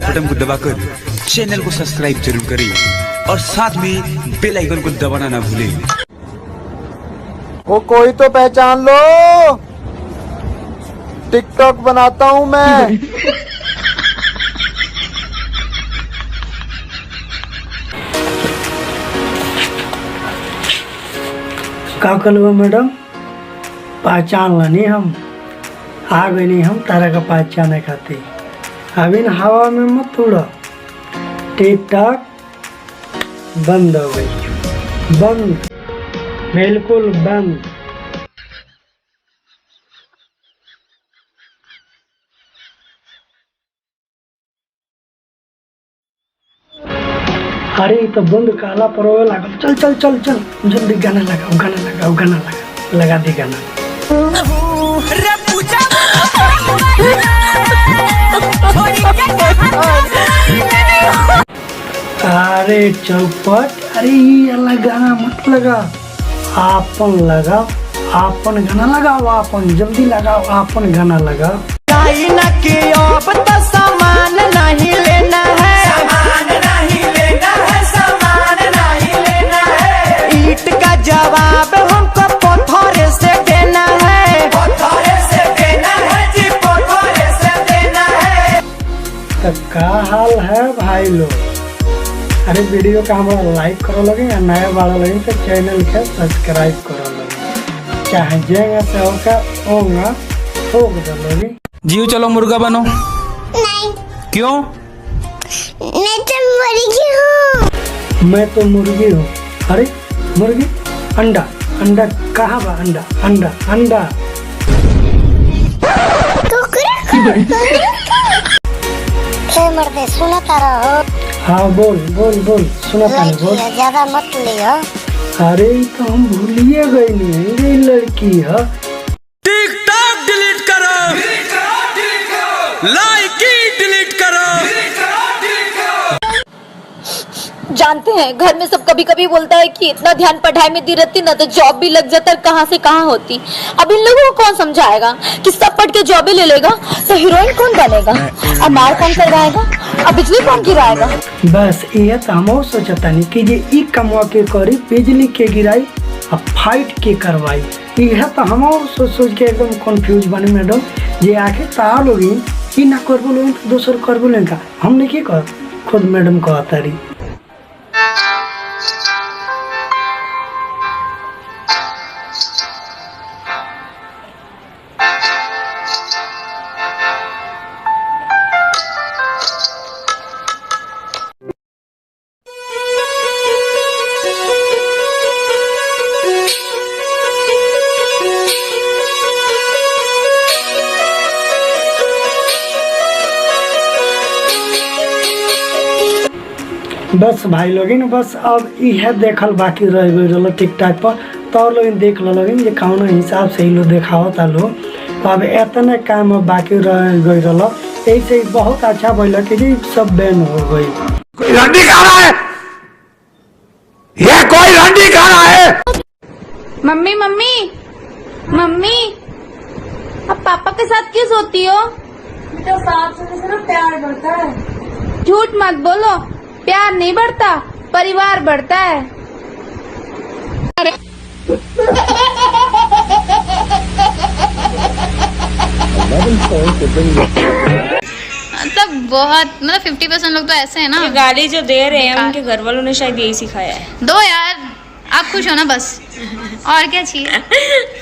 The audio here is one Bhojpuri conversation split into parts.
बटन को दबाकर चैनल को सब्सक्राइब जरूर करें और साथ में बेल आइकन को दबाना ना भूलें। वो कोई तो पहचान लो, टिकटॉक बनाता हूँ मैं। का कलवा मैडम, पहचान लनी हम आ गए नहीं, हम तारा का पहचाने खाते अभी हवा में मत उड़ो। टिकटॉक बंद हो गई, बंद, बिल्कुल बंद। अरे तो बंद काला परोवे लागल। चल चल चल चल जल्दी गाना लगाओ, गाना लगाओ, गाना लगा दी गाना। अरे चौपट, अरे ये अलग गाना मत लगा, आपन लगाओ, आपन गाना लगाओ, आपन जल्दी लगाओ, आपन गाना लगाओ। सामान नहीं लेना है, सामान नहीं लेना है, सामान नहीं लेना है। ईट का जवाब हमको पत्थर से देना है, पत्थर से देना है जी, पत्थर से देना है। तो क्या हाल है भाई लोग? अरे वीडियो का हमारा लाइक करो लगे या नया वाला लगे तो चैनल के सब्सक्राइब करो लगे, चाहे जेगा से होगा ठोक दो लगे। जियो चलो मुर्गा बनो। नहीं। क्यों? मैं तो मुर्गी हूँ। मैं तो मुर्गी हूँ। अरे मुर्गी, अंडा, अंडा कहाँ बा? अंडा, अंडा, अंडा। मर्दे सुना तारा हो? हाँ बोल बोल बोल, सुना तानी बोल। ज्यादा मत लियो। अरे तो हम भूलिए गए नहीं, ये लड़की है। टिकटॉक डिलीट करो, लाइक डिलीट करो। जानते हैं घर में सब कभी कभी बोलता है कि इतना ध्यान पढ़ाई में दी रहती ना तो जॉब भी लग जाता, कहाँ से कहाँ होती। अब इन लोगों को कौन समझाएगा कि सब पढ़ के जॉब ही ले लेगा तो हीरोइन कौन बनेगा, अब मार कौन करवाएगा, अब बिजली कौन गिराएगा। बस ये तो हम सोचता नहीं कि ये ई कमवा के करी, बिजली के गिराई अब फाइट के करवाई। यह तो हम सोच के एकदम कंफ्यूज बने मैडम। ये आके तार लोग ही ना कर बोलो तो दूसर कर बोले का, हमने की कर खुद मैडम को आता रही। बस भाई लोग बस अब यह देखल बाकी रह गई टिकटॉक पर, तो लोग देख लो जे कौन हिसाब से लोग देखाओ ता लो। तो अब इतने काम बाकी रह गई, ऐसे बहुत अच्छा बोल कि जी सब बैन हो गई। कोई रंडी खा रहा है, ये कोई रंडी खा रहा है। मम्मी मम्मी मम्मी, अब पापा के साथ क्यों सोती हो? बेटा साथ सोने से ना प्यार बढ़ता है। झूठ मत बोलो, प्यार नहीं बढ़ता, परिवार बढ़ता है। मतलब बहुत, मतलब 50% लोग तो ऐसे हैं ना। ये गाली जो दे रहे हैं उनके घर वालों ने शायद यही सिखाया है। दो यार, आप खुश हो ना बस, और क्या चाहिए?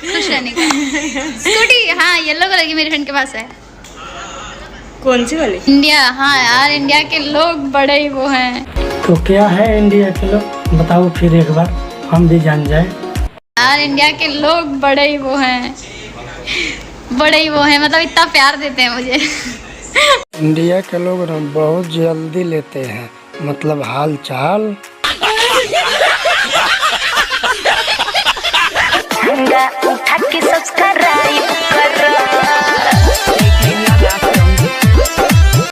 खुश रहने का। स्कूटी, हाँ येलो कलर की मेरी फ्रेंड के पास है। कौन सी वाली? इंडिया। हाँ यार, इंडिया के लोग बड़े ही वो हैं। तो क्या है इंडिया के लोग, बताओ फिर एक बार हम भी जान जाए। यार इंडिया के लोग बड़े ही वो हैं, बड़े ही वो हैं, मतलब इतना प्यार देते हैं मुझे। इंडिया के लोग ना बहुत जल्दी लेते हैं, मतलब हाल चाल। उठा के सब्सक्राइब करो।